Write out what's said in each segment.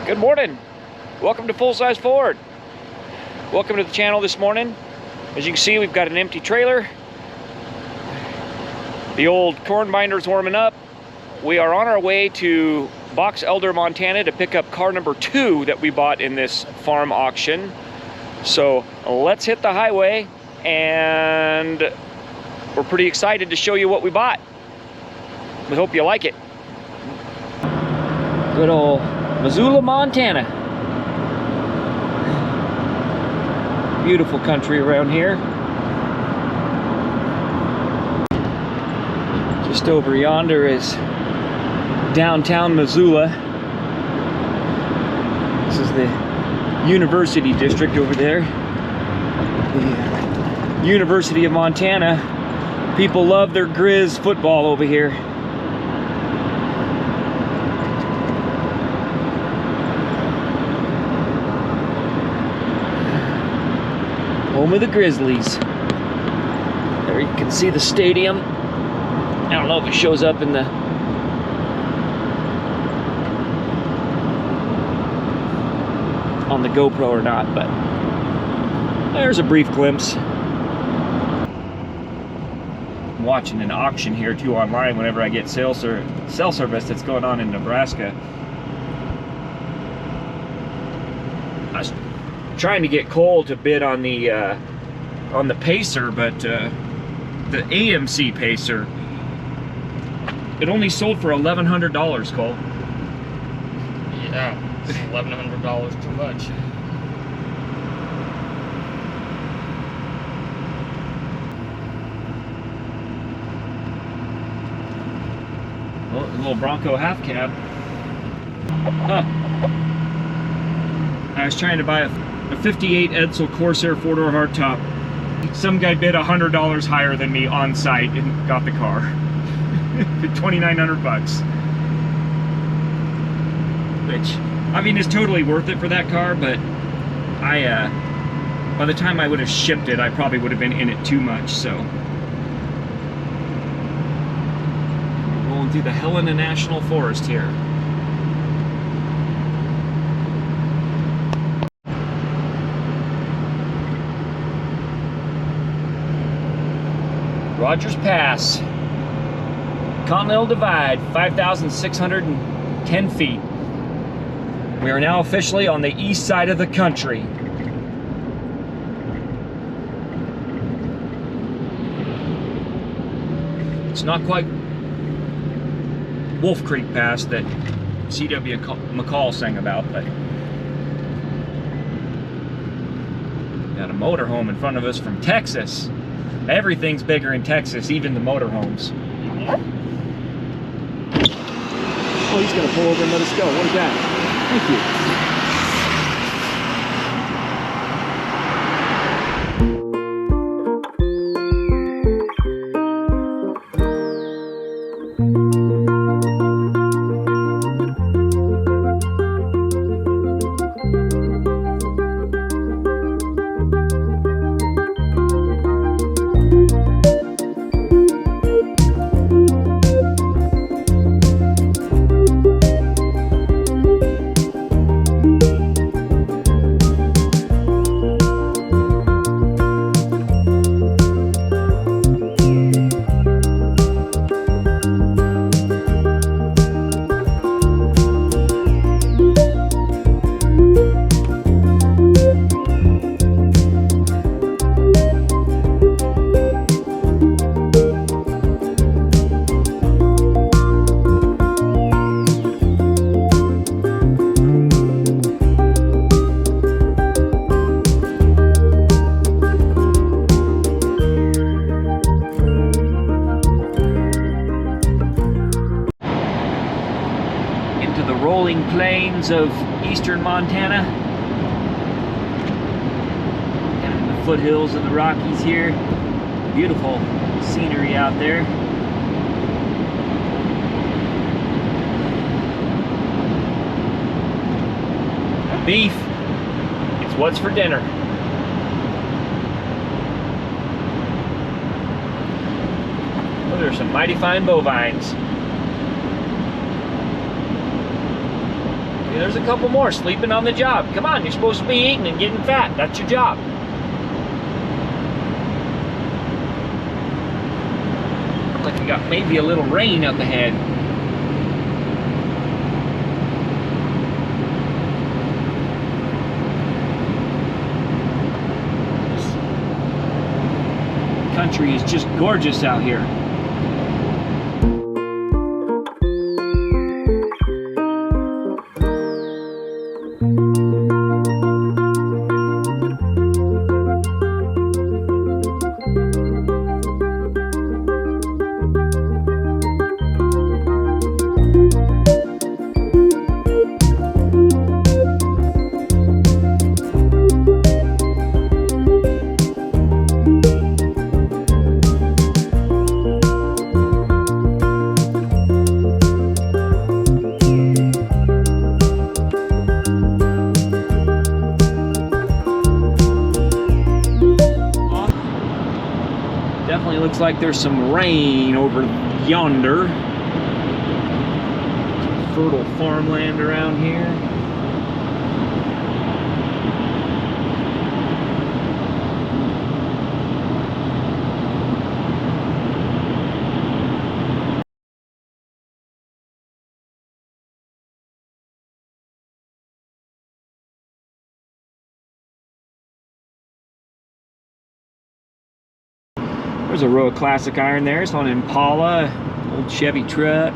Good morning. Welcome to Full Size Ford. Welcome to the channel this morning. As you can see, we've got an empty trailer. The old corn binder's warming up. We are on our way to Box Elder, Montana to pick up car number 2 that we bought in this farm auction. So let's hit the highway, and we're pretty excited to show you what we bought. We hope you like it. Good old Missoula, Montana. Beautiful country around here. Just over yonder is downtown Missoula. This is the University District over there. The University of Montana. People love their Grizz football over here. Home of the Grizzlies. There you can see the stadium. I don't know if it shows up in the on the GoPro or not, but there's a brief glimpse. I'm watching an auction here too online whenever I get cell service that's going on in Nebraska. I was trying to get Cole to bid on the Pacer, but the AMC Pacer, it only sold for $1,100, Cole. Yeah, it's $1,100 too much. Well, a little Bronco half cab. Huh. I was trying to buy a 58 Edsel Corsair 4-door hardtop. Some guy bid $100 higher than me on site and got the car. $2,900 bucks. Which, I mean, is totally worth it for that car, but by the time I would have shipped it, I probably would have been in it too much, so. Rolling through the Helena National Forest here. Rogers Pass, Continental Divide, 5,610 feet. We are now officially on the east side of the country. It's not quite Wolf Creek Pass that C.W. McCall sang about, but got a motorhome in front of us from Texas. Everything's bigger in Texas, even the motorhomes. Oh, he's gonna pull over and let us go. What is that? Thank you. Plains of eastern Montana, kind of in the foothills of the Rockies here. Beautiful scenery out there. Beef, it's what's for dinner. Those are some mighty fine bovines. There's a couple more sleeping on the job. Come on, you're supposed to be eating and getting fat. That's your job. Looks like we got maybe a little rain up ahead. This country is just gorgeous out here. Definitely looks like there's some rain over yonder. Fertile farmland around here. There's a row of classic iron there. It's on Impala, old Chevy truck.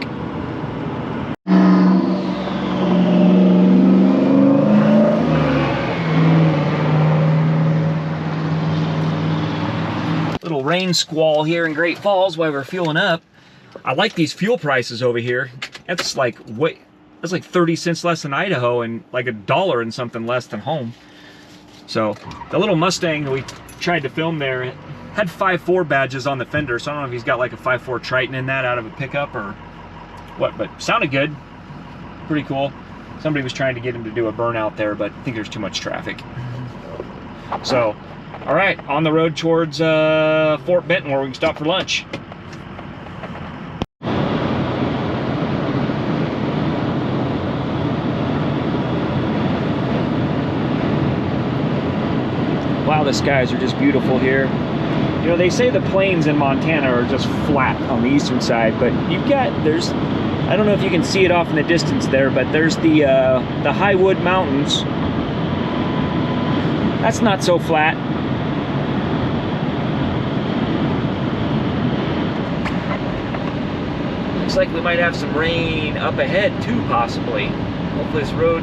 Little rain squall here in Great Falls while we're fueling up. I like these fuel prices over here. That's like that's like 30 cents less than Idaho and like $1 and something less than home. So the little Mustang that we tried to film there had 5.4 badges on the fender, so I don't know if he's got like a 5.4 Triton in that out of a pickup or what, but sounded good. Pretty cool. Somebody was trying to get him to do a burnout there, but I think there's too much traffic. So, all right, on the road towards Fort Benton where we can stop for lunch. Wow, the skies are just beautiful here. You know, they say the plains in Montana are just flat on the eastern side, but you've got, I don't know if you can see it off in the distance there, but there's the Highwood Mountains. That's not so flat. Looks like we might have some rain up ahead too, possibly. Hopefully this road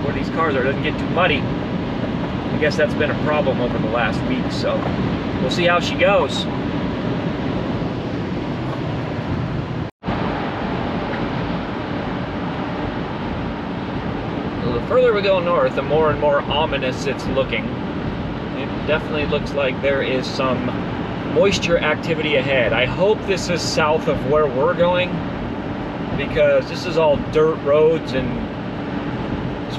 where these cars are doesn't get too muddy. I guess that's been a problem over the last week, so we'll see how she goes. Well, the further we go north, the more and more ominous it's looking. It definitely looks like there is some moisture activity ahead. I hope this is south of where we're going, because this is all dirt roads and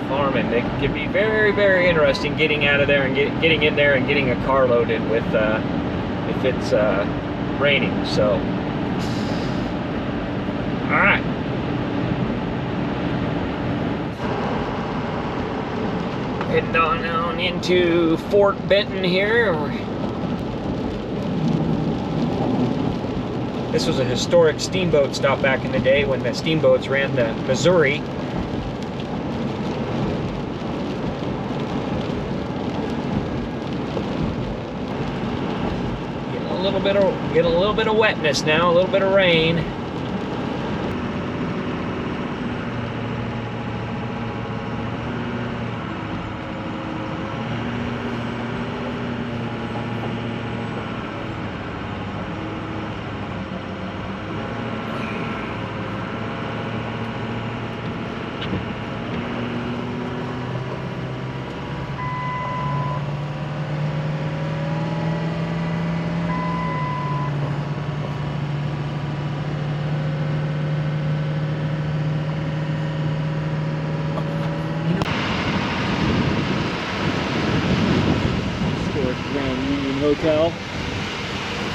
farming. It can be very, very interesting getting out of there and getting in there and getting a car loaded with if it's raining. So, all right. Heading on into Fort Benton here. This was a historic steamboat stop back in the day when the steamboats ran the Missouri. Getting a little bit of wetness now, a little bit of rain. Hotel.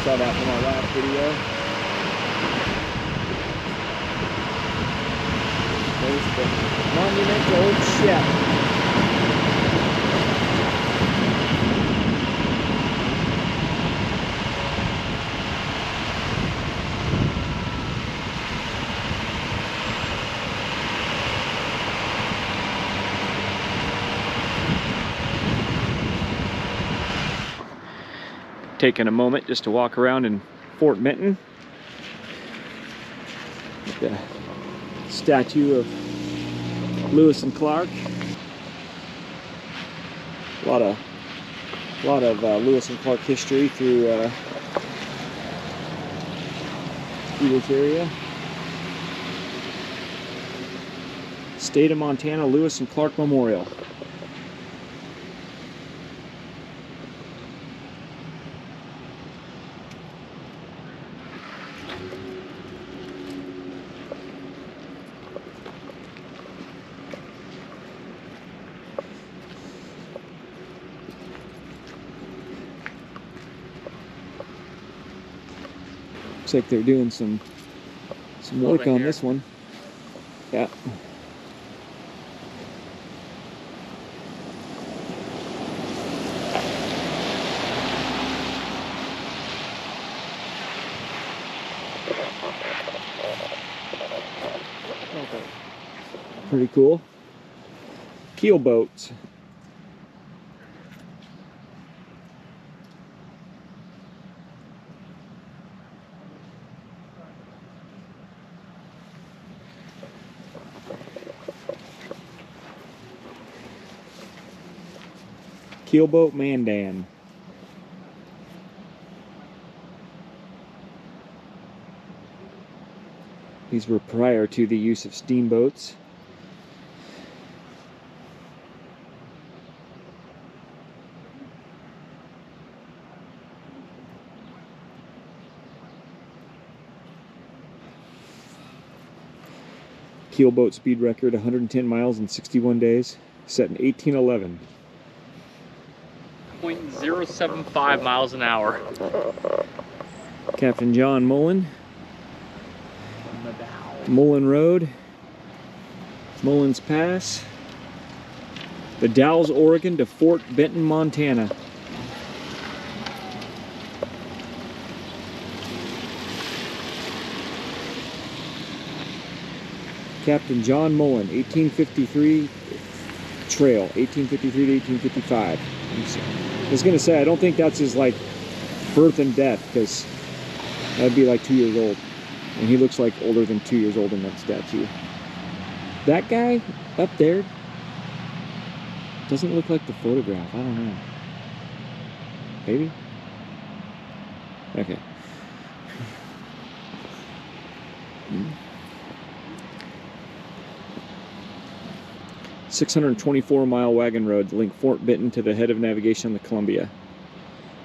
Saw that from our last video. There's the Monument to old Shep. Taking a moment just to walk around in Fort Benton. The statue of Lewis and Clark. A lot of Lewis and Clark history through this area. State of Montana Lewis and Clark Memorial. Looks like they're doing some work on this one. Yeah. Pretty cool. Keel boats. Keelboat Mandan. These were prior to the use of steamboats. Keelboat speed record 110 miles in 61 days, set in 1811. 0.075 miles an hour. Captain John Mullen. Mullen Road. Mullins Pass. The Dalles, Oregon to Fort Benton, Montana. Captain John Mullen, 1853 trail, 1853 to 1855. I was gonna say, I don't think that's his like birth and death, because that'd be like 2 years old. And he looks like older than 2 years old in that statue. That guy up there doesn't look like the photograph. I don't know. Maybe? Okay. 624-mile wagon road to link Fort Benton to the head of navigation on the Columbia.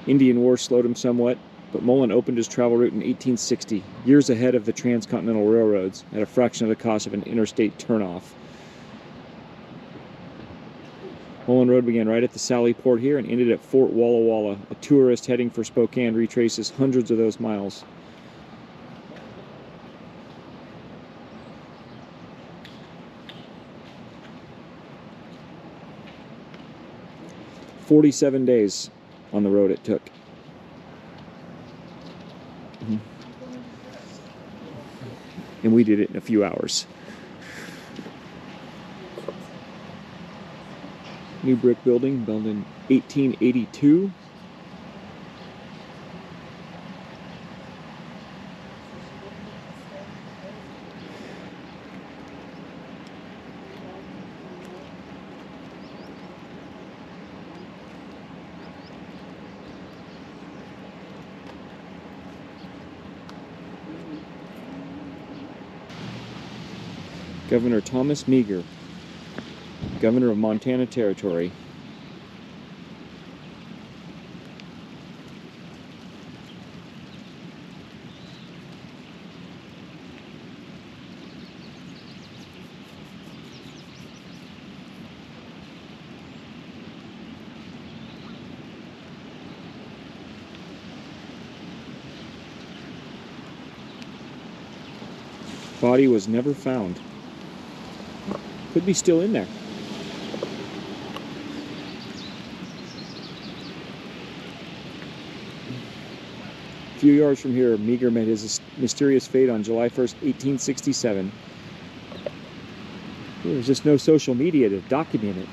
Indian War slowed him somewhat, but Mullen opened his travel route in 1860, years ahead of the transcontinental railroads, at a fraction of the cost of an interstate turnoff. Mullen Road began right at the Sally Port here and ended at Fort Walla Walla. A tourist heading for Spokane retraces hundreds of those miles. "47 days on the road it took." And we did it in a few hours. New brick building, built in 1882. Governor Thomas Meagher, Governor of Montana Territory. Body was never found. Could be still in there. A few yards from here, Meager met his mysterious fate on July 1st, 1867. There's just no social media to document it.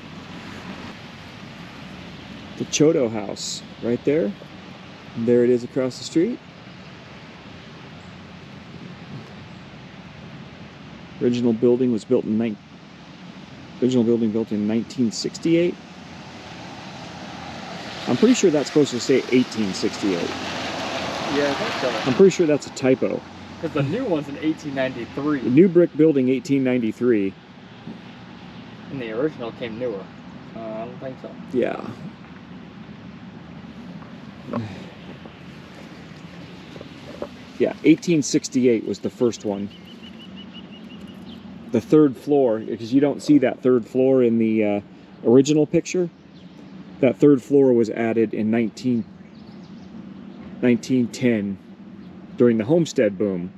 The Chodo House, right there. And there it is across the street. Original building built in 1968. I'm pretty sure that's supposed to say 1868. Yeah, I think so. I'm pretty sure that's a typo. Because the new one's in 1893. The new brick building, 1893. And the original came newer. I don't think so. Yeah. Yeah, 1868 was the first one. The third floor, because you don't see that third floor in the original picture. That third floor was added in 1910 during the Homestead boom.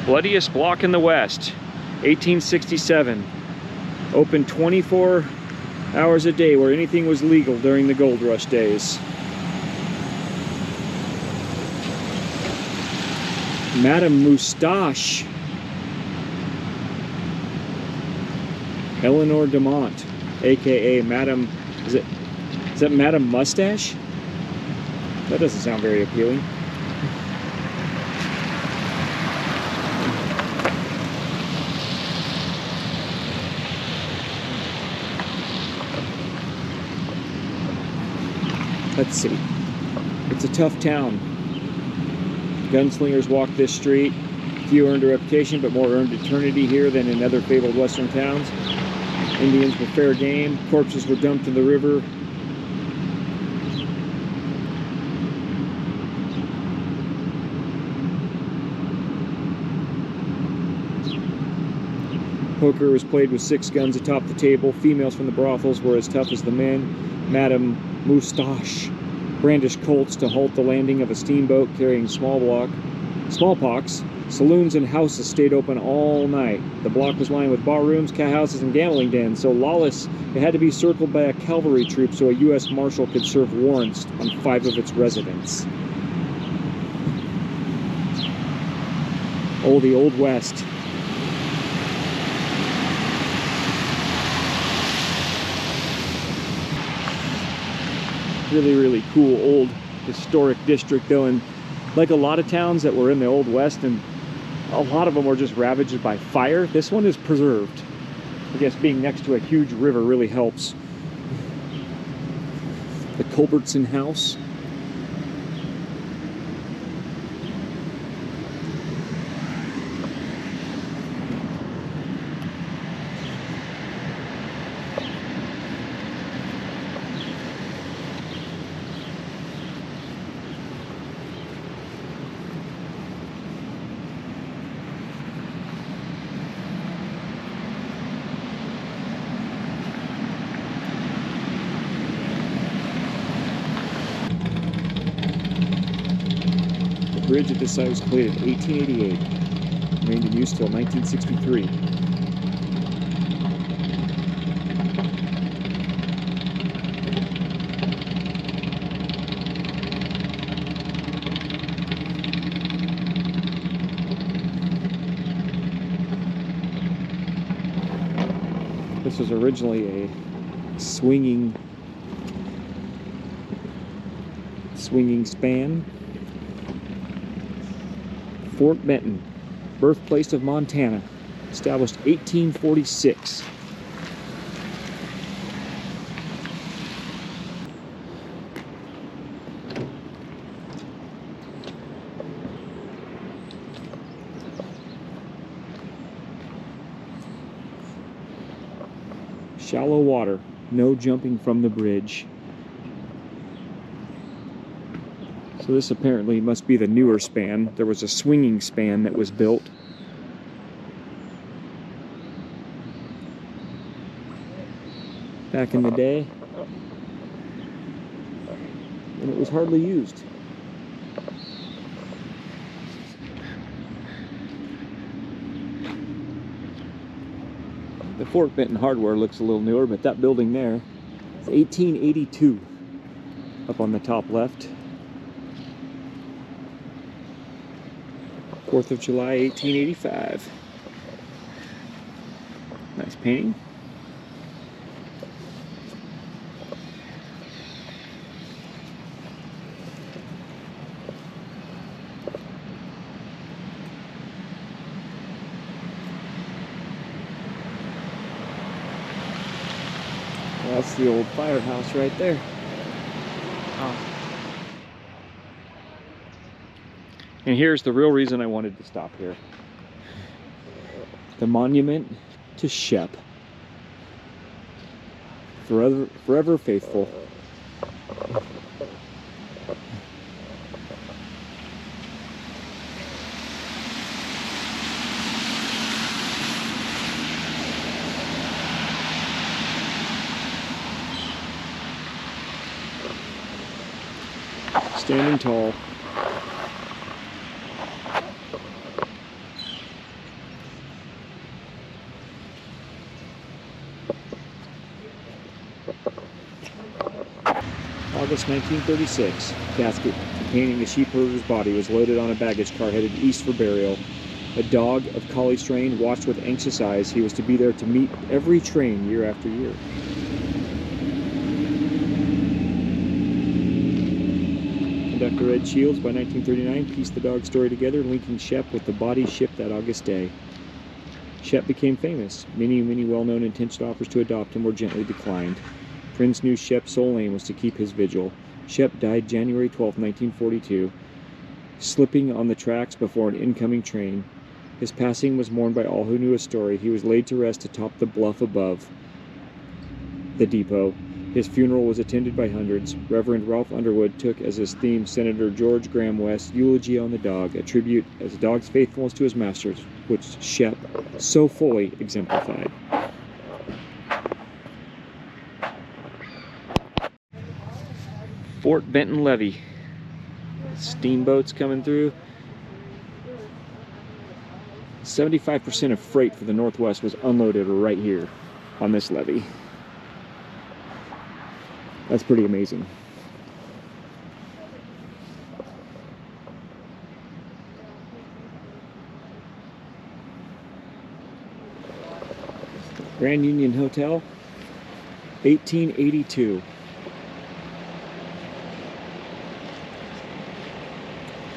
Bloodiest block in the West, 1867. Opened 24 hours a day where anything was legal during the gold rush days. Madame Moustache. Eleanor Demont, aka Madame, is that Madame Mustache? That doesn't sound very appealing. Let's see. It's a tough town. Gunslingers walk this street. Few earned a reputation, but more earned eternity here than in other fabled western towns. Indians were fair game. Corpses were dumped in the river. Poker was played with 6 guns atop the table. Females from the brothels were as tough as the men. Madame Moustache brandished Colts to halt the landing of a steamboat carrying smallpox. Saloons and houses stayed open all night. The block was lined with bar rooms, cat houses, and gambling dens, so lawless it had to be circled by a cavalry troop so a U.S. Marshal could serve warrants on 5 of its residents. Oh, the Old West. Really, really cool old historic district though, and like a lot of towns that were in the Old West, and a lot of them were just ravaged by fire, this one is preserved. I guess being next to a huge river really helps. The Culbertson House. The bridge at this site was completed in 1888. Remained in use till 1963. This was originally a swinging span. Fort Benton, birthplace of Montana, established 1846. Shallow water, no jumping from the bridge. So this apparently must be the newer span. There was a swinging span that was built. Back in the day. And it was hardly used. The Fort Benton hardware looks a little newer, but that building there is 1882 up on the top left. 4th of July, 1885. Nice painting. That's the old firehouse right there. Oh. And here's the real reason I wanted to stop here. The monument to Shep. Forever faithful. Standing tall. August 1936. Casket containing the sheepherder's body was loaded on a baggage car headed east for burial. A dog of collie strain watched with anxious eyes. He was to be there to meet every train year after year. Conductor Ed Shields, by 1939, pieced the dog story together, linking Shep with the body shipped that August day. Shep became famous. Many well-known intention offers to adopt him were gently declined. Friends knew Shep's sole aim was to keep his vigil. Shep died January 12, 1942, slipping on the tracks before an incoming train. His passing was mourned by all who knew his story. He was laid to rest atop the bluff above the depot. His funeral was attended by hundreds. Reverend Ralph Underwood took as his theme Senator George Graham West's eulogy on the dog, a tribute as a dog's faithfulness to his masters, which Shep so fully exemplified. Fort Benton levee. Steamboats coming through. 75% of freight for the Northwest was unloaded right here on this levee. That's pretty amazing. Grand Union Hotel, 1882.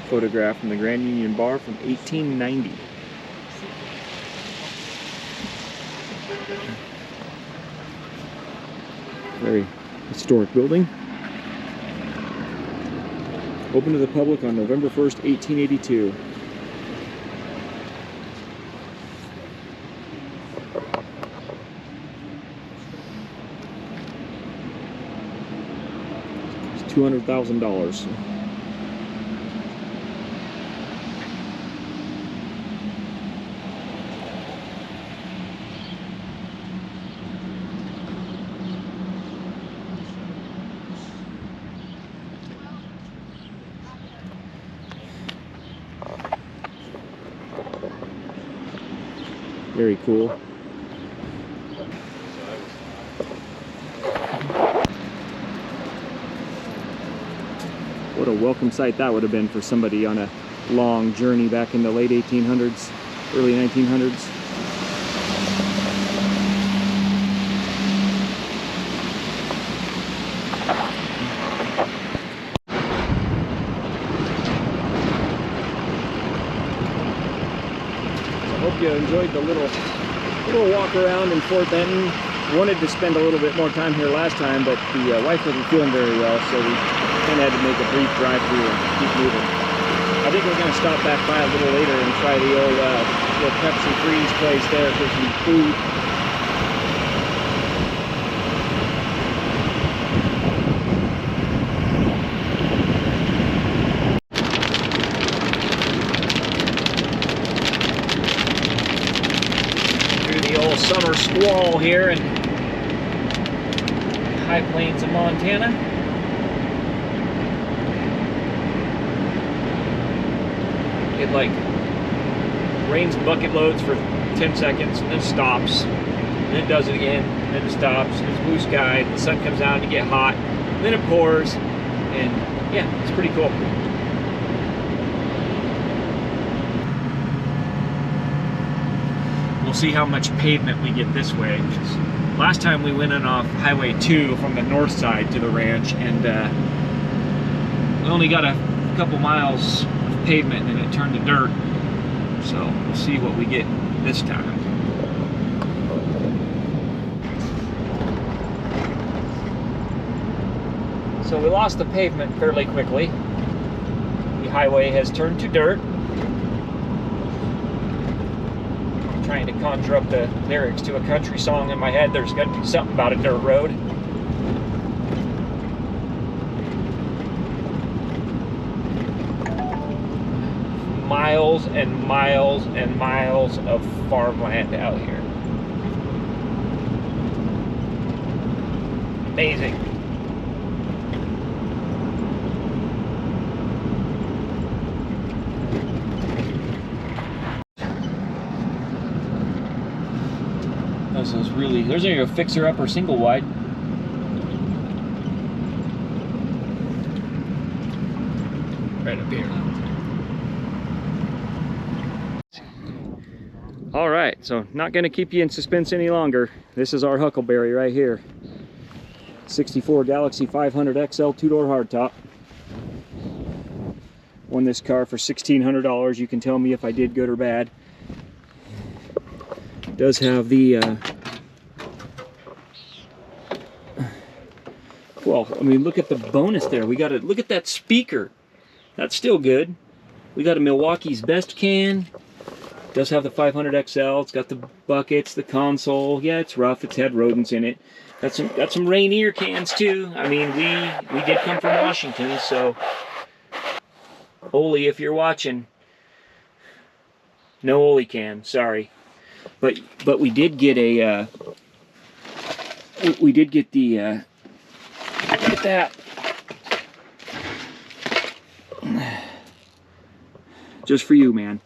Photograph from the Grand Union Bar from 1890. Very historic building. Opened to the public on November 1st, 1882. It's $200,000. Very cool. What a welcome sight that would have been for somebody on a long journey back in the late 1800s, early 1900s. Hope you enjoyed the little walk around in Fort Benton. Wanted to spend a little bit more time here last time, but the wife wasn't feeling very well, so we kind of had to make a brief drive through and keep moving. I think we're going to stop back by a little later and try the old little Pepsi Freeze place there for some food. Summer squall here in high plains of Montana. It like rains bucket loads for 10 seconds and then stops. then it does it again, then it stops, it's blue sky, the sun comes out, you get hot, then it pours, and yeah, it's pretty cool. We'll see how much pavement we get this way. Last time we went in off Highway 2 from the north side to the ranch, and we only got a couple miles of pavement and it turned to dirt. So we'll see what we get this time. So we lost the pavement fairly quickly. The highway has turned to dirt. I'm trying to conjure up the lyrics to a country song in my head. There's got to be something about a dirt road. Miles and miles and miles of farmland out here. Amazing. This is really, there's a fixer upper single wide. Right up here. All right, so not gonna keep you in suspense any longer. This is our Huckleberry right here. 64 Galaxie 500XL two-door hardtop. Won this car for $1,600. You can tell me if I did good or bad. It does have the well, I mean, look at the bonus there. We got to look at that speaker. That's still good. We got a Milwaukee's Best can. It does have the 500XL. It's got the buckets, the console. Yeah, it's rough. It's had rodents in it. Got some Rainier cans too. I mean, we did come from Washington, so Oli, if you're watching, no Oli can. Sorry. But we did get a we did get the look at that, just for you, man.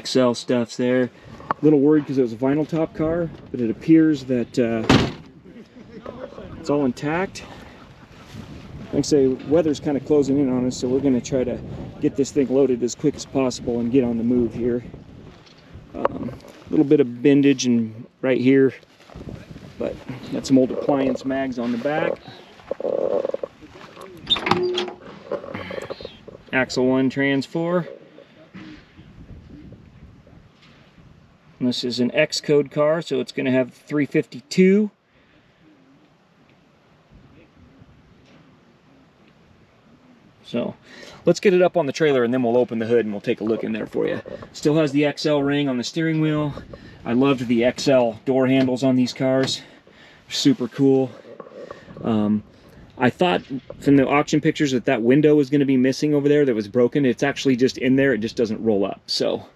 XL stuff's there. A little worried because it was a vinyl top car, but it appears that it's all intact. Like I say, weather's kind of closing in on us, so we're going to try to get this thing loaded as quick as possible and get on the move here. A little bit of bendage and right here, but got some old appliance mags on the back. Axle 1 trans 4. And this is an X code car, so it's going to have 352. So let's get it up on the trailer and then we'll open the hood and we'll take a look in there for you. Still has the XL ring on the steering wheel. I loved the XL door handles on these cars. Super cool. I thought from the auction pictures that window was going to be missing over there that was broken. It's actually just in there. It just doesn't roll up. So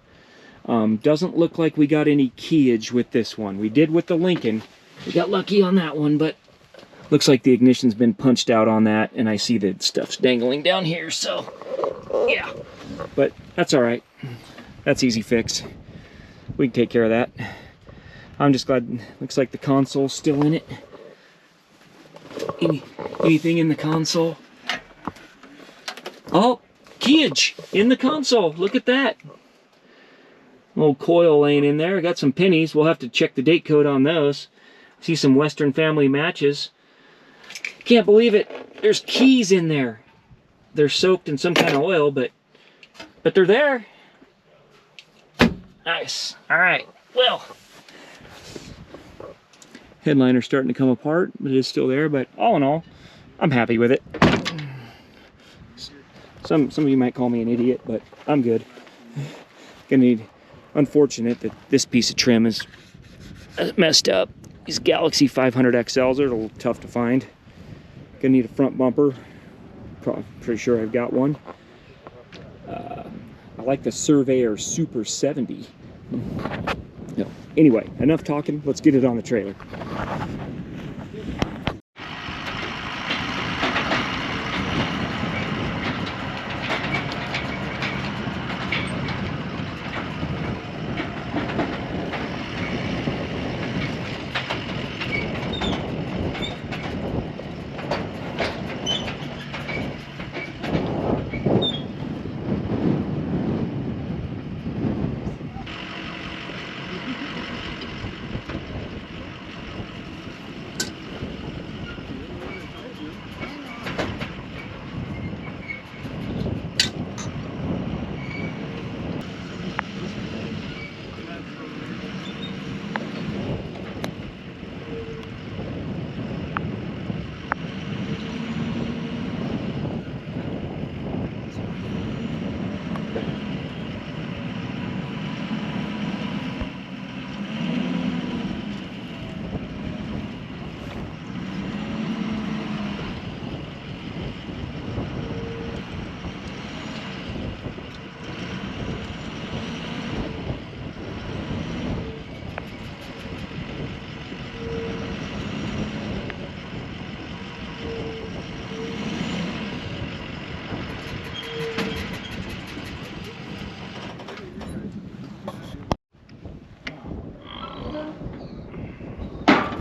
doesn't look like we got any keyage with this one. We did with the Lincoln. We got lucky on that one, but looks like the ignition's been punched out on that, and I see that stuff's dangling down here, so yeah. But that's all right. That's easy fix. We can take care of that. I'm just glad, looks like the console's still in it. Anything in the console? Oh, keyage in the console. Look at that. Old coil laying in there. Got some pennies. We'll have to check the date code on those. See some Western family matches. Can't believe it. There's keys in there. They're soaked in some kind of oil, but they're there. Nice. All right. Well, headliner's starting to come apart, but it is still there. But all in all, I'm happy with it. Some of you might call me an idiot, but I'm good. Gonna need. Unfortunate that this piece of trim is messed up. These Galaxie 500XLs are a little tough to find. Gonna need a front bumper. Pretty sure I've got one. I like the Surveyor Super 70. No. Anyway, enough talking. Let's get it on the trailer.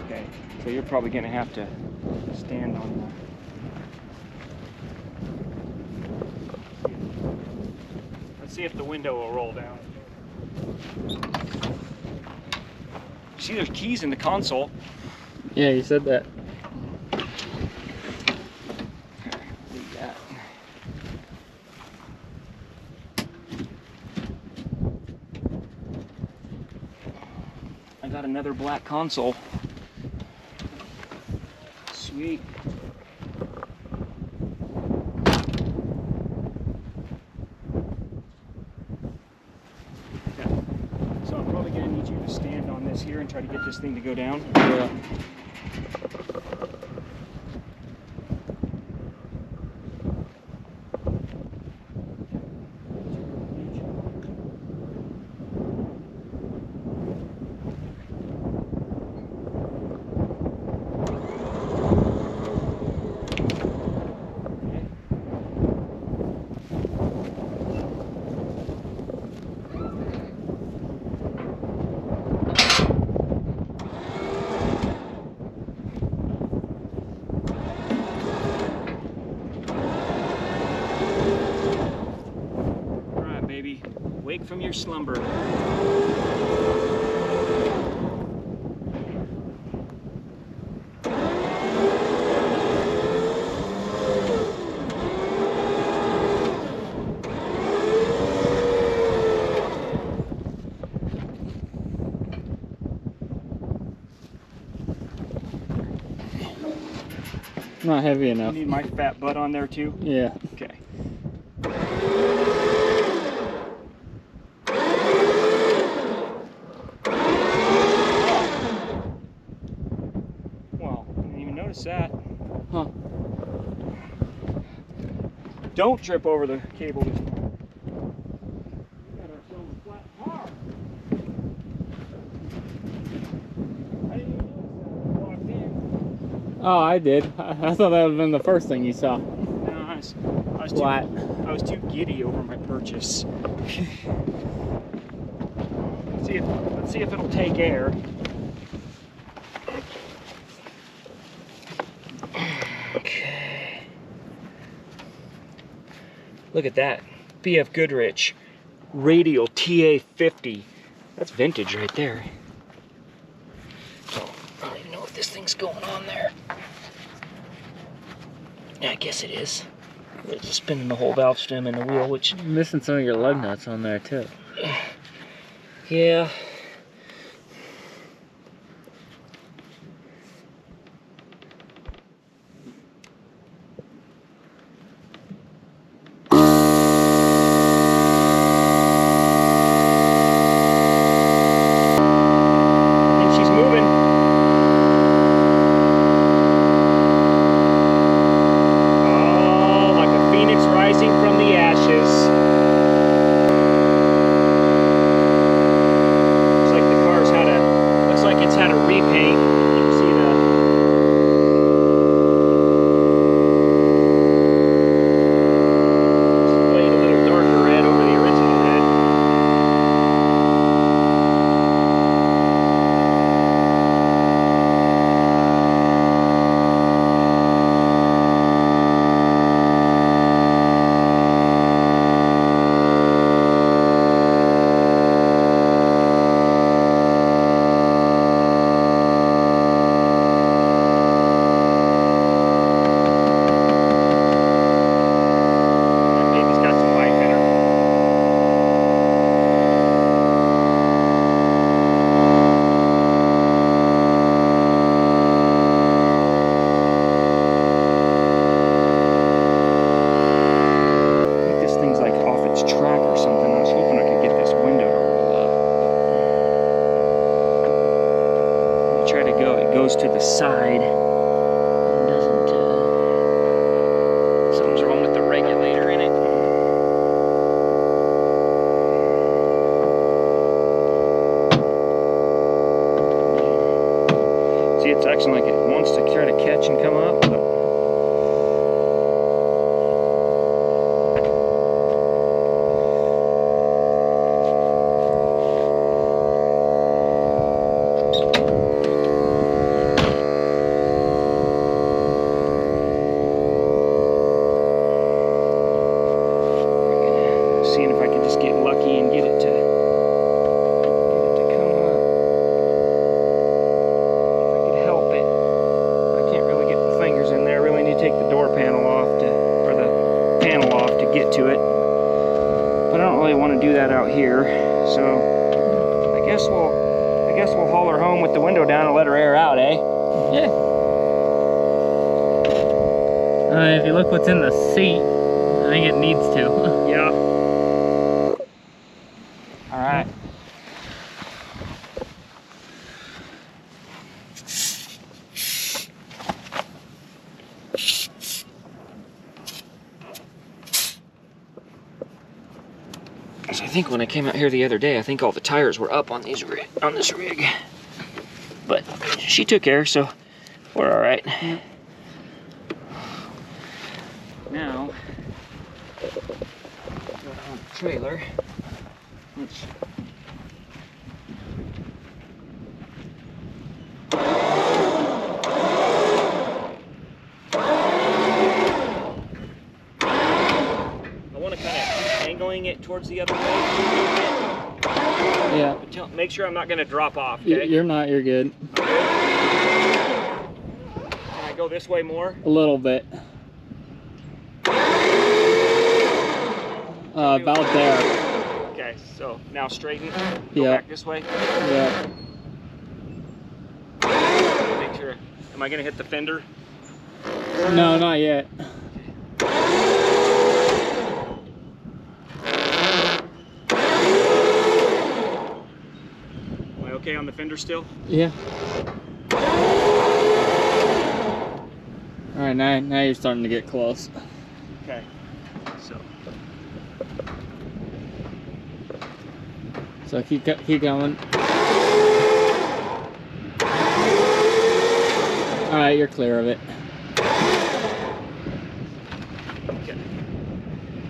Okay, so you're probably gonna have to stand on the... Let's see if the window will roll down. See, there's keys in the console. Yeah, you said that. Leave that. I got another black console. Sweet. Okay. So I'm probably going to need you to stand on this here and try to get this thing to go down. Yeah. Wake from your slumber. Not heavy enough. You need my fat butt on there too? Yeah. Okay. That. Huh. Don't trip over the cable this time. Got ourselves a flat car. I didn't even notice that when I walked in. Oh, I did. I thought that would have been the first thing you saw. No, I was Flat. I was too giddy over my purchase. Let's see if it'll take air. Okay. Look at that. BF Goodrich Radial TA50. That's vintage right there. So, I don't even know if this thing's going on there. Yeah, I guess it is. It's just spinning the whole valve stem and the wheel, which... You're missing some of your lug nuts on there too. Yeah. goes to the side. It doesn't, something's wrong with the regulator in it. See, it's acting like it wants to try to catch and come up, but seeing if I can just get lucky and get it to come up. If I could help it. I can't really get the fingers in there. I really need to take the door panel off to, or the panel off to get to it. But I don't really want to do that out here. So I guess we'll haul her home with the window down and let her air out, eh? Yeah. If you look what's in the seat, I think it needs to. Yeah. All right. So I think when I came out here the other day, I think all the tires were up on these on this rig. But she took care, so we're all right. Yeah. Now, go on the trailer. Let's it towards the other way. Yeah. But make sure I'm not going to drop off, okay? You're not, you're good. Can I go this way more? A little bit. About there. Okay, so now straighten. Go Yeah. back this way. Yeah. Make sure. Am I going to hit the fender? No, not yet. Am I okay on the fender still? Yeah. All right, now you're starting to get close. Okay. So keep going. All right, you're clear of it. Okay.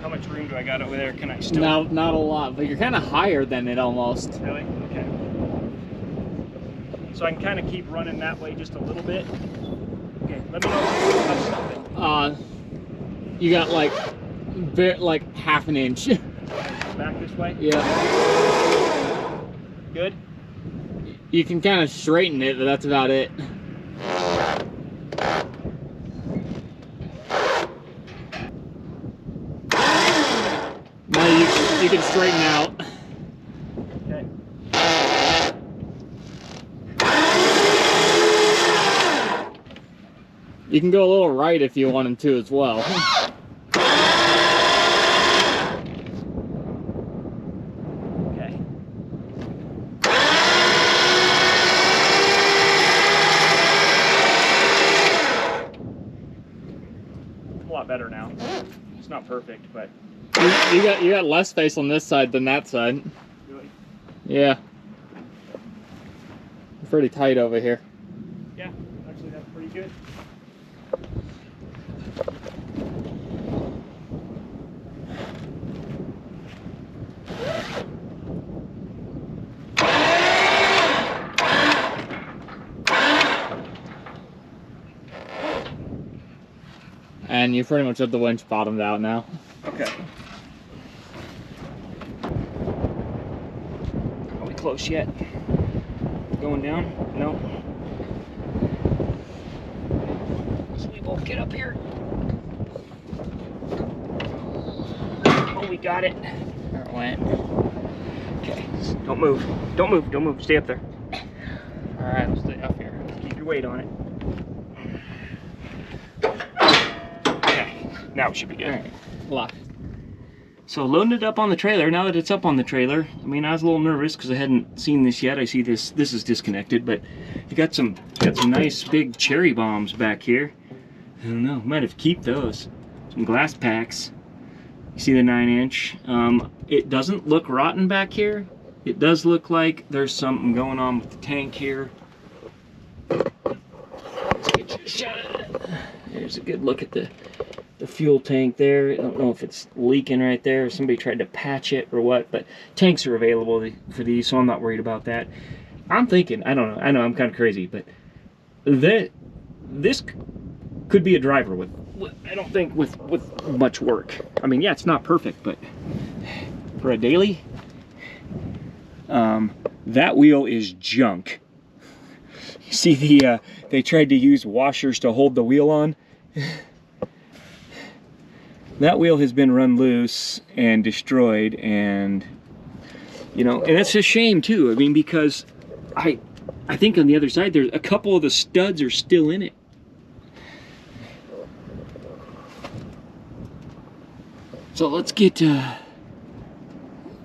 How much room do I got over there? Can I still? Not a lot, but you're kind of higher than it almost. Really? Okay. So I can kind of keep running that way just a little bit. Okay. Let me know if you touch something. You got like half an inch. Back this way. Yeah. Good. You can kind of straighten it, but that's about it. Now you can straighten out. Okay. You can go a little right if you wanted to as well. Better now. It's not perfect, but you got less space on this side than that side. Really? Yeah. Pretty tight over here. Yeah, actually that's pretty good. And you pretty much have the winch bottomed out now. Okay. Are we close yet? Going down? No. So we both get up here. Oh, we got it. There it went. Okay. Don't move. Don't move. Don't move. Stay up there. Alright, I'll stay up here. Keep your weight on it. Now it should be good. Alright, lock. So loading it up on the trailer. Now that it's up on the trailer, I mean, I was a little nervous because I hadn't seen this yet. I see this is disconnected, but you got some nice big cherry bombs back here. I don't know, might have kept those. Some glass packs. You see the 9-inch. It doesn't look rotten back here. It does look like there's something going on with the tank here. Let's get you a shot at it. There's a good look at the fuel tank there. I don't know if it's leaking right there, or somebody tried to patch it or what, but tanks are available for these, so I'm not worried about that. I'm thinking, I don't know, I know I'm kind of crazy, but this could be a driver with I don't think with much work. I mean, yeah, it's not perfect, but for a daily, that wheel is junk. You see they tried to use washers to hold the wheel on. That wheel has been run loose and destroyed, and you know, and that's a shame too. I mean, because I think on the other side there's a couple of the studs are still in it. So let's get, I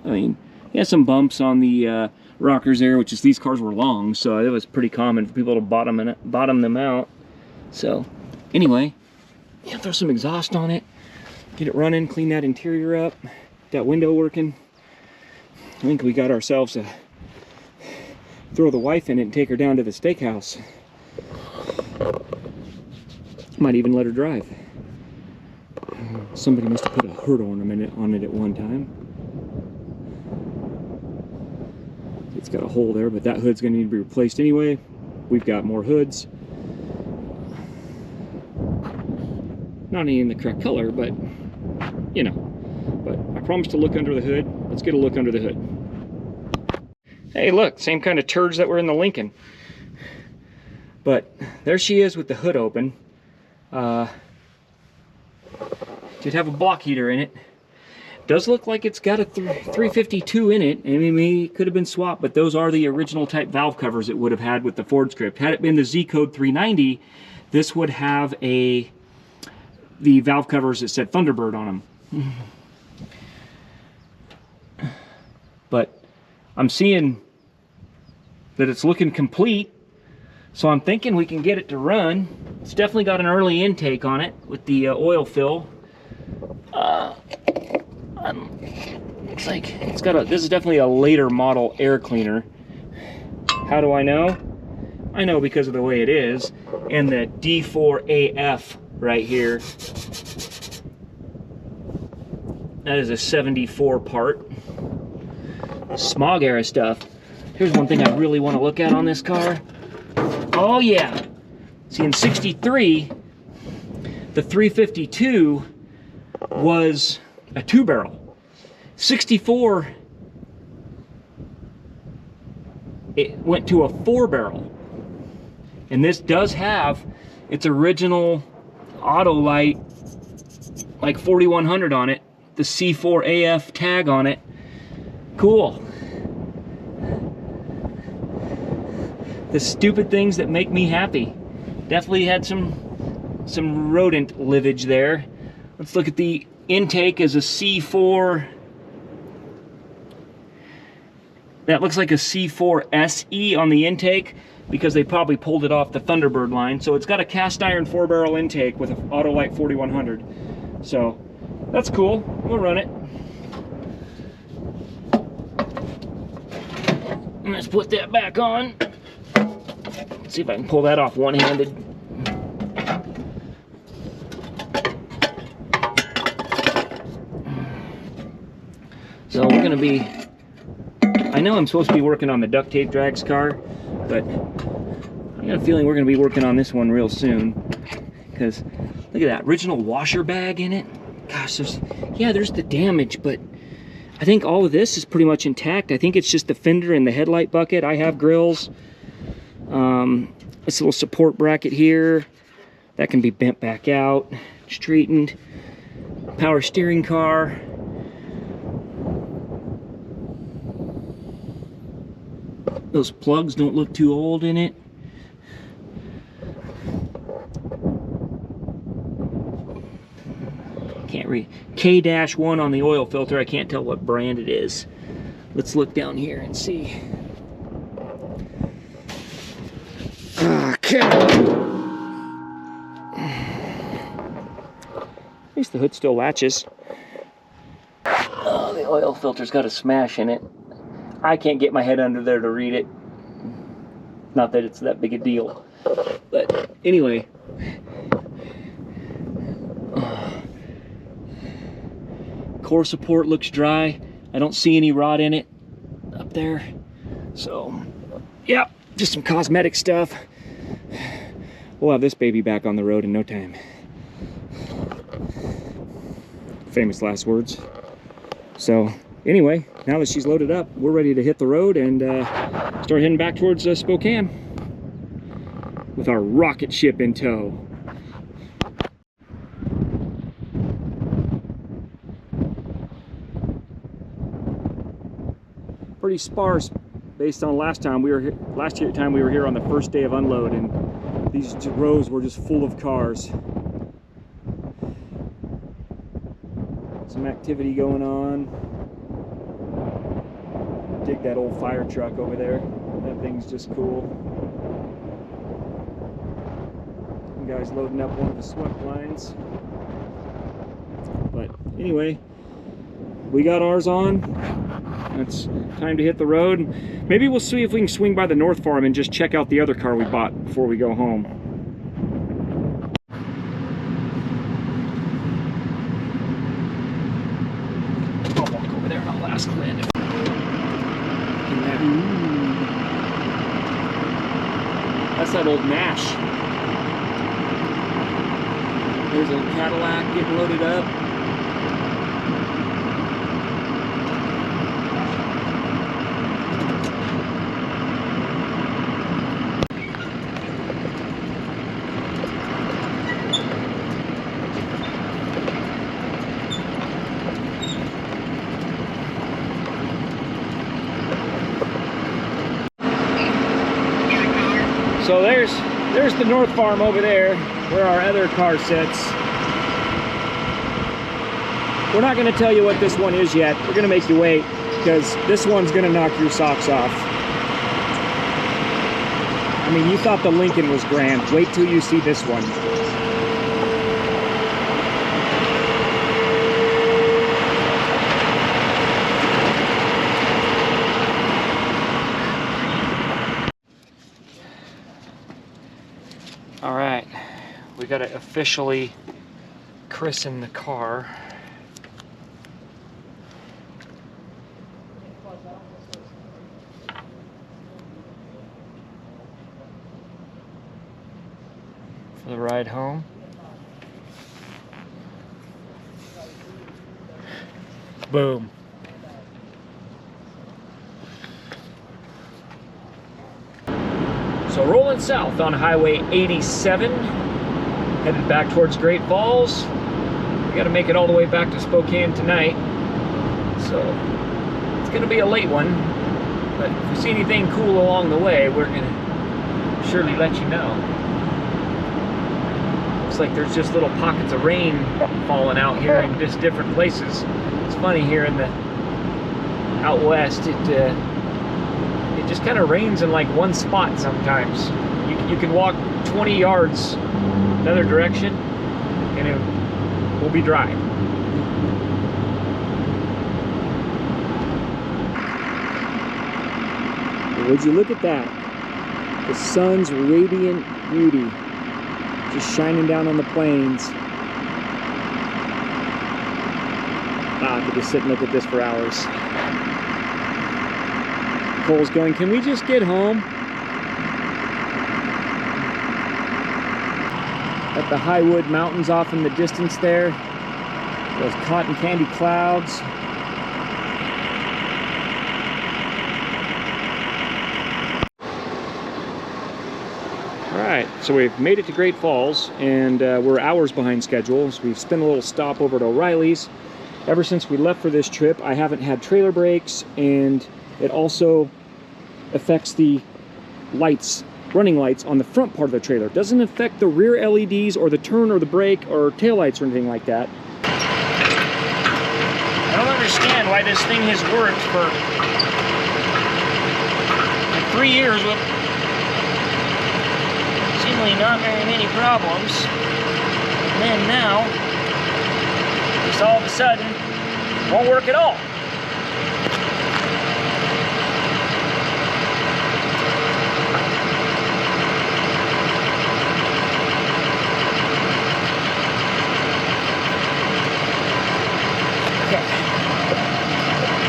mean, yeah, some bumps on the rockers there, which is these cars were long, so it was pretty common for people to bottom them out. So anyway, yeah, throw some exhaust on it, get it running, clean that interior up, that window working. I think we got ourselves a, throw the wife in it and take her down to the steakhouse. Might even let her drive. Somebody must have put a hood ornament on it at one time. It's got a hole there, but that hood's going to need to be replaced anyway. We've got more hoods. Not any in the correct color, but you know. But I promised to look under the hood. Let's get a look under the hood. Hey, look, same kind of turds that were in the Lincoln. But there she is with the hood open. Did have a block heater in it. Does look like it's got a 352 in it. I mean, it could have been swapped, but those are the original type valve covers it would have had with the Ford script. Had it been the Z code 390, this would have the valve covers that said Thunderbird on them. But I'm seeing that it's looking complete, so I'm thinking we can get it to run. It's definitely got an early intake on it with the oil fill. Looks like it's got a, this is definitely a later model air cleaner. How do I know? I know because of the way it is, and the D4AF right here. That is a 74 part. Smog era stuff. Here's one thing I really want to look at on this car. Oh yeah. See, in 63, the 352 was a 2-barrel. 64, it went to a 4-barrel. And this does have its original Autolite, like 4100 on it, the C4AF tag on it. Cool. The stupid things that make me happy. Definitely had some rodent livage there. Let's look at the intake as a C4. That looks like a C4 SE on the intake because they probably pulled it off the Thunderbird line. So it's got a cast iron 4-barrel intake with an Autolite 4100. So that's cool. We'll run it. Let's put that back on. Let's see if I can pull that off one-handed. So we're gonna be, I know I'm supposed to be working on the duct tape drags car, but I got a feeling we're gonna be working on this one real soon, because look at that original washer bag in it. Gosh, there's the damage, but I think all of this is pretty much intact. I think it's just the fender and the headlight bucket. I have grills. This little support bracket here, that can be bent back out, straightened. Power steering car. Those plugs don't look too old in it. can't read. K-1 on the oil filter. I can't tell what brand it is. Let's look down here and see. Okay. At least the hood still latches. Oh, the oil filter's got a smash in it. I can't get my head under there to read it. Not that it's that big a deal. But anyway. Core support looks dry. I don't see any rot in it up there. So, yeah, just some cosmetic stuff. We'll have this baby back on the road in no time. Famous last words. So, anyway, now that she's loaded up, we're ready to hit the road and start heading back towards Spokane with our rocket ship in tow. Pretty sparse based on last time we were here, time we were here on the first day of unload, and these rows were just full of cars. Some activity going on. Dig that old fire truck over there. That thing's just cool. Some guys loading up one of the swept lines. But anyway, we got ours on. It's time to hit the road. Maybe we'll see if we can swing by the North Farm and just check out the other car we bought before we go home. I'll walk over there and I'll ask Lynn. That's that old Nash. There's a Cadillac getting loaded up. So there's the North Farm over there, where our other car sits. We're not going to tell you what this one is yet. We're going to make you wait, because this one's going to knock your socks off. I mean, you thought the Lincoln was grand. Wait till you see this one. All right, we got to officially christen the car. For the ride home. Boom. So rolling south on Highway 87, headed back towards Great Falls. We got to make it all the way back to Spokane tonight, so it's going to be a late one. But if we see anything cool along the way, we're going to surely let you know. Looks like there's just little pockets of rain falling out here in just different places. It's funny here in the out west, it just kind of rains in like one spot sometimes. You can walk 20 yards another direction and it will be dry. Would you look at that? The sun's radiant beauty just shining down on the plains. I could just sit and look at this for hours. Cole's going, can we just get home? At the Highwood Mountains off in the distance there. Those cotton candy clouds. Alright, so we've made it to Great Falls, and we're hours behind schedule, so we've spent a little stop over at O'Reilly's. Ever since we left for this trip, I haven't had trailer brakes, and it also affects the lights, running lights on the front part of the trailer. It doesn't affect the rear LEDs or the turn or the brake or tail lights or anything like that. I don't understand why this thing has worked for like 3 years with seemingly not very many problems. And then now, just all of a sudden, won't work at all.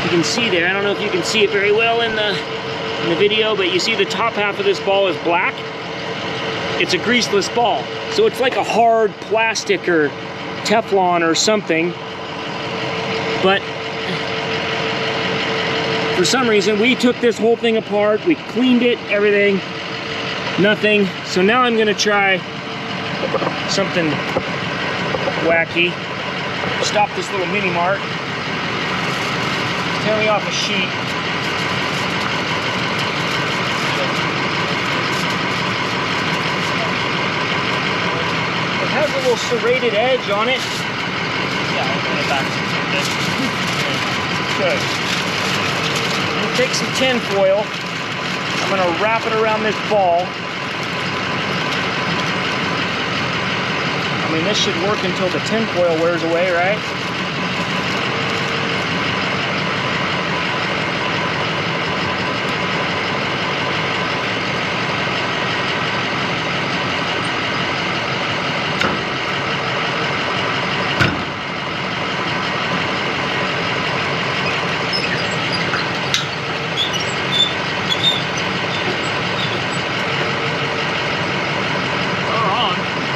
You can see there, I don't know if you can see it very well in the video, but you see the top half of this ball is black. It's a greaseless ball. So it's like a hard plastic or Teflon or something. But for some reason, we took this whole thing apart, we cleaned it, everything, nothing. So now I'm gonna try something wacky. Stop this little mini mart. Tear me off a sheet. It has a little serrated edge on it. Yeah, I'll bring it back. Good. I'm gonna take some tin foil. I'm gonna wrap it around this ball. I mean, this should work until the tin foil wears away, right?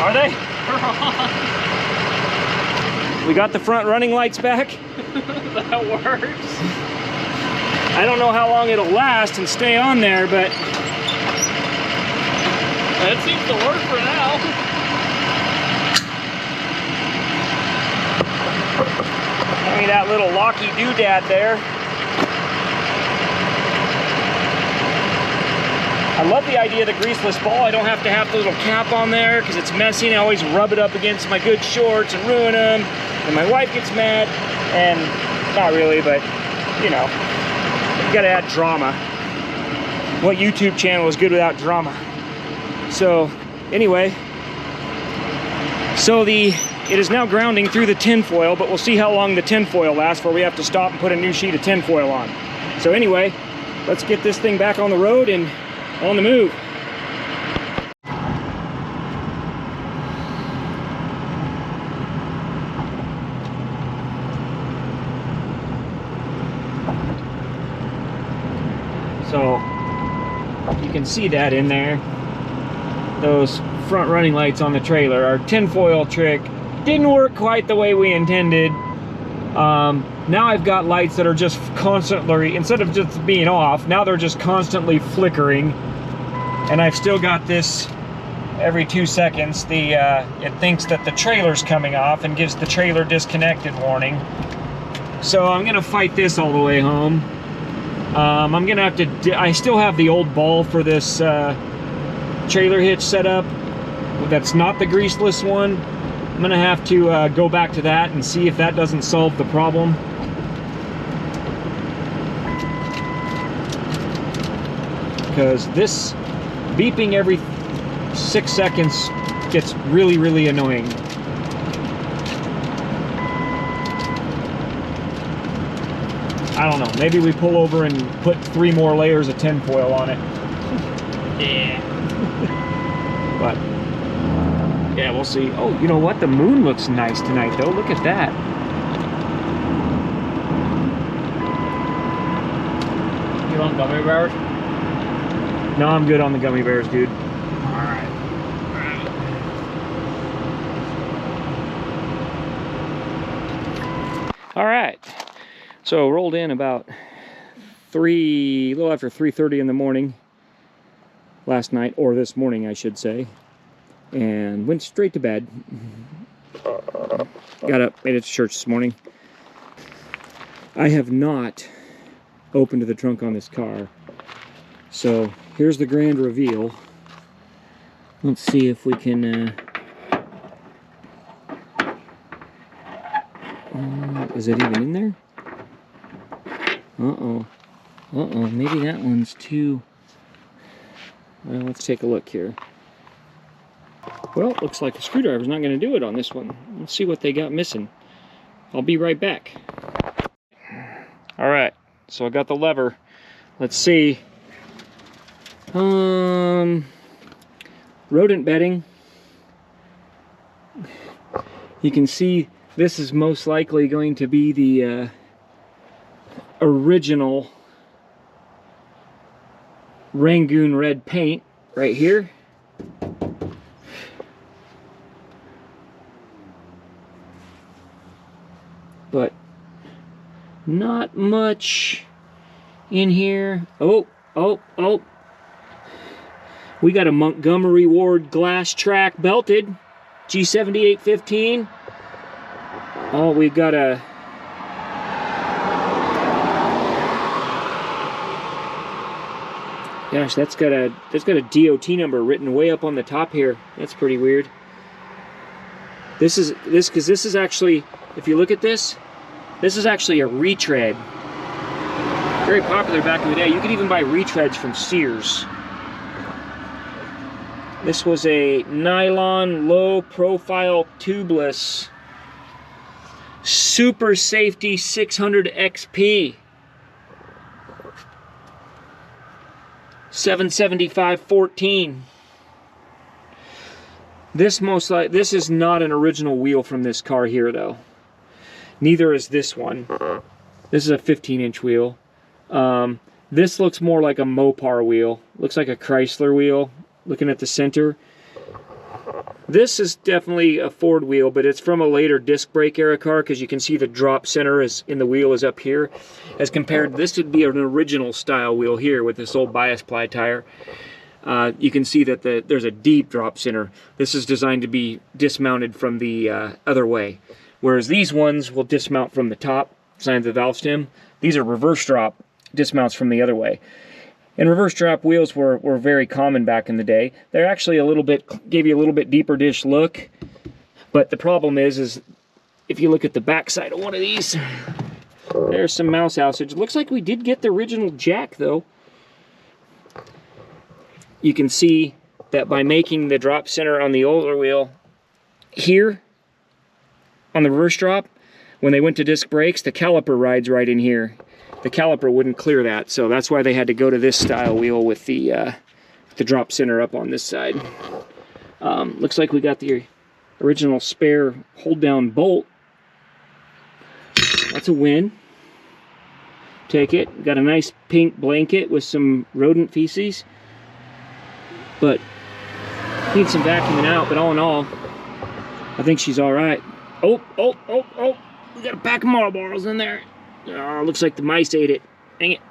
Are they? We got the front running lights back. That works. I don't know how long it'll last and stay on there, but It seems to work for now. give me that little locky doodad there. I love the idea of the greaseless ball. I don't have to have the little cap on there because it's messy and I always rub it up against my good shorts and ruin them. And my wife gets mad, and not really, but you know, you gotta add drama. What YouTube channel is good without drama? So anyway, so it is now grounding through the tin foil, but we'll see how long the tin foil lasts before we have to stop and put a new sheet of tin foil on. So anyway, let's get this thing back on the road and on the move. So you can see that in there. Those front running lights on the trailer. Our tinfoil trick didn't work quite the way we intended. Now I've got lights that are just constantly, instead of just being off, now they're just constantly flickering. And I've still got this every 2 seconds. It thinks that the trailer's coming off and gives the trailer disconnected warning. So I'm gonna fight this all the way home. I'm gonna have to, I still have the old ball for this trailer hitch setup. That's not the greaseless one. I'm gonna have to go back to that and see if that doesn't solve the problem. Because this beeping every 6 seconds gets really, really annoying. I don't know, maybe we pull over and put 3 more layers of tin foil on it. Yeah. But yeah, we'll see. Oh, you know what? The moon looks nice tonight, though. Look at that. You want gummy bears? No, I'm good on the gummy bears, dude. Alright. All right. So rolled in about a little after 3:30 in the morning last night, or this morning, I should say, and went straight to bed. Got up, made it to church this morning. I have not opened the trunk on this car, so here's the grand reveal. Let's see if we can is it even in there? Uh-oh. Uh-oh, maybe that one's too... Well, let's take a look here. Well, looks like a screwdriver's not going to do it on this one. Let's see what they got missing. I'll be right back. Alright, so I got the lever. Let's see. Rodent bedding. You can see this is most likely going to be the original Rangoon red paint right here. But not much in here. Oh. We got a Montgomery Ward glass track belted G7815. Oh, we've got a gosh, that's got a DOT number written way up on the top here. That's pretty weird. This is actually, if you look at this is actually a retread. Very popular back in the day. You could even buy retreads from Sears. This was a nylon low profile tubeless Super Safety 600XP 775/14. This is not an original wheel from this car here though. Neither is this one. This is a 15-inch wheel. This looks more like a Mopar wheel. Looks like a Chrysler wheel. Looking at the center. This is definitely a Ford wheel, but it's from a later disc brake era car because you can see the drop center is in the wheel is up here. As compared, this would be an original style wheel here with this old bias ply tire. You can see that there's a deep drop center. This is designed to be dismounted from the other way. Whereas these ones will dismount from the top, side of the valve stem. These are reverse drop dismounts from the other way. And reverse drop wheels were very common back in the day. They're actually gave you a little bit deeper dish look. But the problem is if you look at the back side of one of these, there's some mouse housage. Looks like we did get the original jack though. You can see that by making the drop center on the older wheel here, on the reverse drop, when they went to disc brakes, the caliper rides right in here. The caliper wouldn't clear that, so that's why they had to go to this style wheel with the drop center up on this side. Looks like we got the original spare hold-down bolt. That's a win. Take it. Got a nice pink blanket with some rodent feces, but need some vacuuming out. But all in all, I think she's all right. Oh! We got a pack of Marlboros in there. Oh, looks like the mice ate it. Dang it.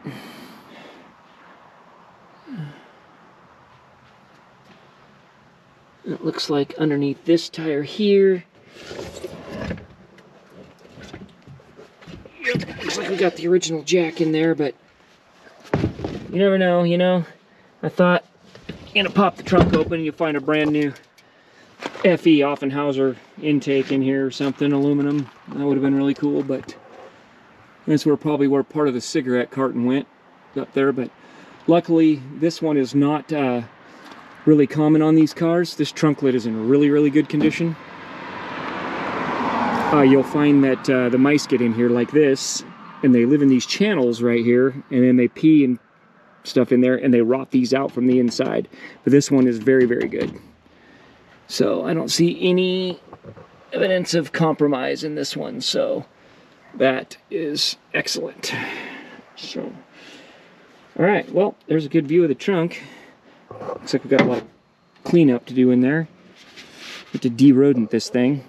It looks like underneath this tire here. Looks like we got the original jack in there, but you never know, you know. I thought, you're gonna pop the trunk open and you'll find a brand new FE Offenhauser intake in here or something, aluminum. That would have been really cool, but that's probably where part of the cigarette carton went up there. But luckily this one is not really common on these cars. This trunk lid is in really good condition. You'll find that the mice get in here like this, and they live in these channels right here, and then they pee and stuff in there, and they rot these out from the inside. But this one is very good. So I don't see any evidence of compromise in this one, so that is excellent. So, all right, well, there's a good view of the trunk. Looks like we've got a lot of cleanup to do in there. Have to de-rodent this thing.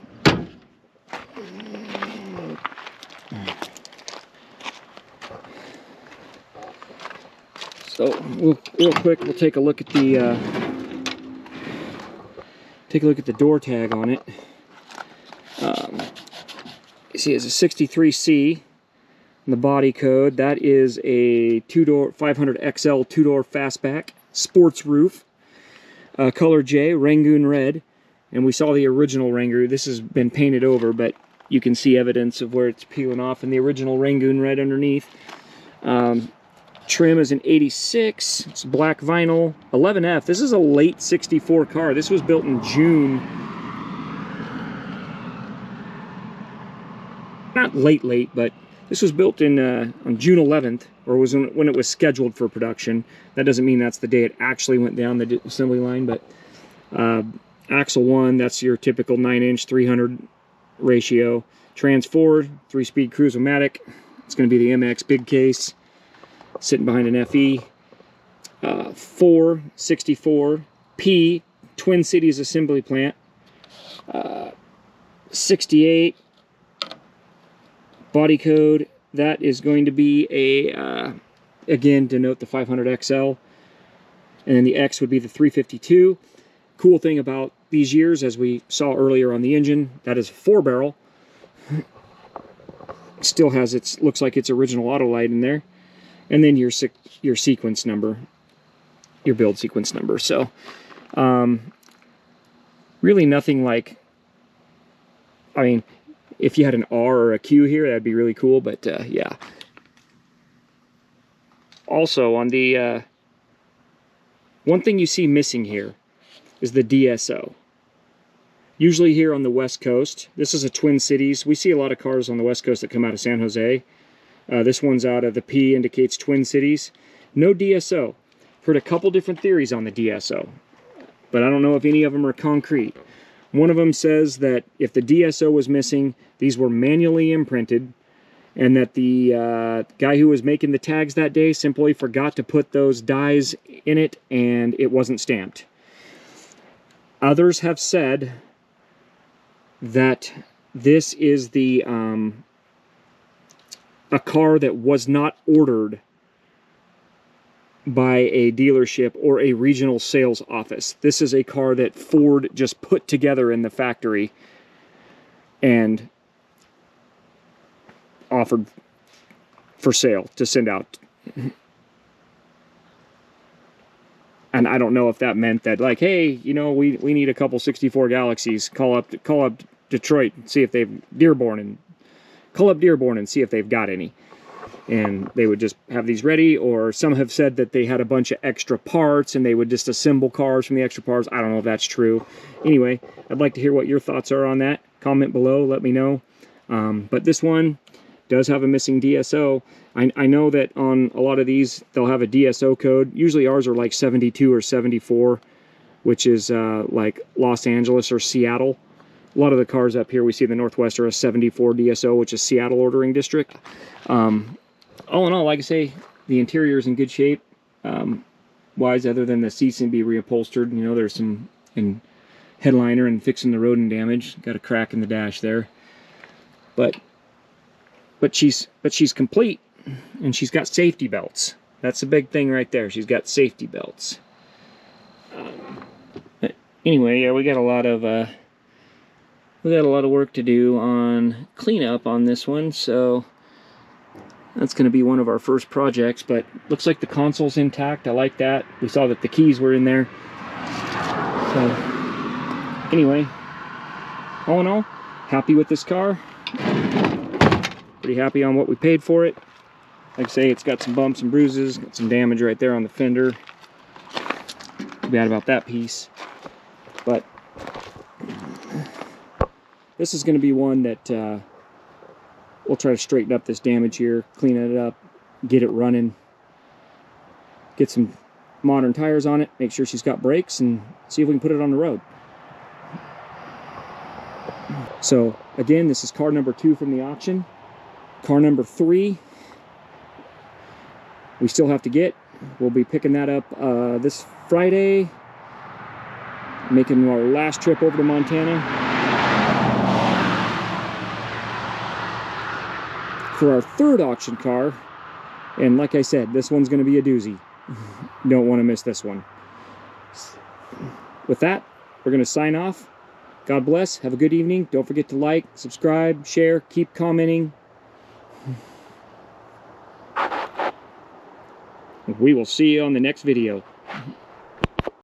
So, real quick, we'll take a look at the door tag on it. You see, it's a 63C in the body code. That is a 500XL two-door fastback sports roof, color J, Rangoon red, and we saw the original Rangoon. This has been painted over, but you can see evidence of where it's peeling off in the original Rangoon red underneath. Trim is an 86. It's black vinyl. 11F. This is a late 64 car. This was built in June. Not late, but this was built in on June 11th, or was when it was scheduled for production. That doesn't mean that's the day it actually went down the assembly line, but axle 1, that's your typical 9-inch 300 ratio. Trans 4, 3-speed cruise-o-matic. It's going to be the MX big case, sitting behind an FE. 464 P, Twin Cities assembly plant. 68 body code. That is going to be a again, denote the 500XL, and then the X would be the 352. Cool thing about these years, as we saw earlier on the engine, that is a 4-barrel. Still has its, looks like its original auto light in there, and then your sequence number, your build sequence number. So really nothing like, I mean, if you had an R or a Q here, that'd be really cool, but yeah. Also, on the one thing you see missing here is the DSO. Usually here on the West Coast, this is a Twin Cities. We see a lot of cars on the West Coast that come out of San Jose. This one's out of the P, indicates Twin Cities. No DSO. Heard a couple different theories on the DSO, but I don't know if any of them are concrete. One of them says that if the DSO was missing, these were manually imprinted, and that the guy who was making the tags that day simply forgot to put those dies in it, and it wasn't stamped. Others have said that this is the a car that was not ordered by a dealership or a regional sales office. This is a car that Ford just put together in the factory and offered for sale to send out. And I don't know if that meant that, like, hey, you know, we need a couple 64 Galaxies. Call up Detroit and see if they've call up Dearborn and see if they've got any. And they would just have these ready. Or some have said that they had a bunch of extra parts and they would just assemble cars from the extra parts. I don't know if that's true. Anyway, I'd like to hear what your thoughts are on that. Comment below, let me know. But this one does have a missing DSO. I know that on a lot of these, they'll have a DSO code. Usually ours are like 72 or 74, which is like Los Angeles or Seattle. A lot of the cars up here we see in the Northwest are a 74 DSO, which is Seattle ordering district. All in all, like I say, the interior is in good shape. Wise, other than the seats need to be reupholstered. You know, there's some in headliner and fixing the rodent damage. Got a crack in the dash there. But she's complete, and she's got safety belts. That's a big thing right there. She's got safety belts. But anyway, yeah, we got a lot of work to do on cleanup on this one, so that's going to be one of our first projects. But looks like the console's intact. I like that. We saw that the keys were in there. So anyway, all in all, happy with this car. Pretty happy on what we paid for it. Like I say, it's got some bumps and bruises, got some damage right there on the fender. Too bad about that piece. But this is going to be one that we'll try to straighten up this damage here, clean it up, get it running, get some modern tires on it, make sure she's got brakes, and see if we can put it on the road. So again, this is car number 2 from the auction. Car number 3 we still have to get. We'll be picking that up this Friday, making our last trip over to Montana for our 3rd auction car. And like I said, this one's going to be a doozy. Don't want to miss this one. With that, we're going to sign off. God bless. Have a good evening. Don't forget to like, subscribe, share, keep commenting. We will see you on the next video.